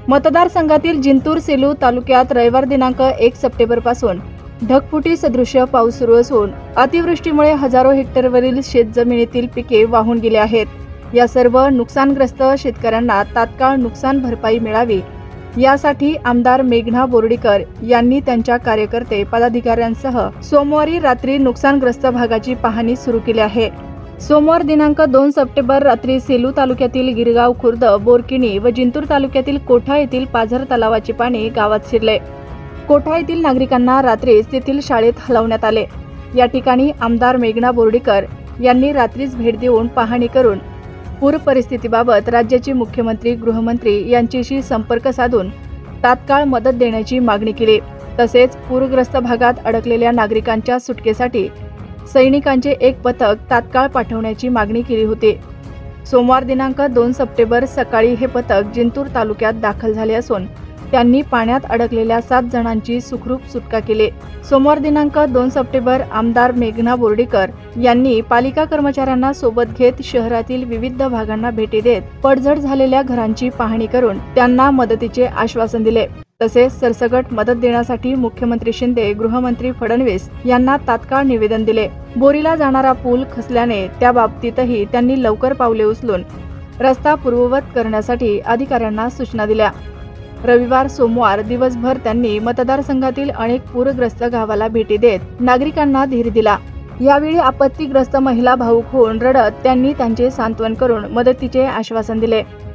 मतदारसंघातील जिंतूर सेलू तालुक्यात रविवार दिनांक 1 सप्टेंबर पासून ढगफुटी सदृश्य पाऊस सुरू असून अतिवृष्टीमुळे हजारो हेक्टरवरील शेतजमिनीतील पिके वाहून गेली आहेत। या सर्व नुकसानग्रस्त शेतकऱ्यांना तात्काळ नुकसान भरपाई मिळावी यासाठी आमदार मेघना बोर्डीकर यांनी त्यांच्या कार्यकर्ते पदाधिकाऱ्यांसह सोमवारी रात्री नुकसानग्रस्त भागाची पाहणी सुरू केली आहे। सोमवार दिनांक 2 सप्टेंबर रात्री सेलू तालुक्यातील गिरगाव खुर्द, बोरकिणी व जिंतूर तालुक्यातील कोठा येथील पाझर तलावाचे पाणी गावात शिरले। कोठा येथील नागरिकांना रात्रीच तेथील शाळेत हलवण्यात आले। या ठिकाणी आमदार मेघना बोर्डीकर यांनी रात्रीच भेट देऊन पाहणी करून पूर परिस्थितीबाबत राज्याचे मुख्यमंत्री, गृहमंत्री यांच्याशी संपर्क साधून तात्काळ मदत देण्याची मागणी केली। तसेच पूरग्रस्त भागात अडकलेल्या नागरिकांच्या सुटकेसाठी सैनिकांचे एक पथक तात्काळ पाठवण्याची मागणी केली होती। सोमवार दिनांक 2 सप्टेंबर सकाळी हे पथक जिंतूर तालुक्यात दाखल झाले असून त्यांनी पाण्यात अडकलेल्या 7 जणांची सुखरूप सुटका केली। सोमवार दिनांक 2 सप्टेंबर आमदार मेघना बोर्डीकर यांनी पालिका कर्मचाऱ्यांना सोबत घेत शहरातील विविध भागांना भेटी देत पडझड झालेल्या घरांची पाहणी करून त्यांना मदतीचे आश्वासन दिले। तसेच सरसकट मदत देण्यासाठी मुख्यमंत्री शिंदे, गृहमंत्री फडणवीस यांना तात्काळ निवेदन दिले। बोरीला जाणारा पूल खचल्याने त्या बाबतीतही त्यांनी लवकर पावले उचलून रस्ता पूर्ववत करण्यासाठी अधिकाऱ्यांना सूचना दिल्या। रविवार, सोमवार दिवसभर त्यांनी मतदारसंघातील अनेक पूरग्रस्त गावाला भेटी देत नागरिकांना धीर दिला। यावेळी आपत्तीग्रस्त महिला भावूक होऊन रडत त्यांनी त्यांचे सांत्वन करून मदतीचे आश्वासन दिले।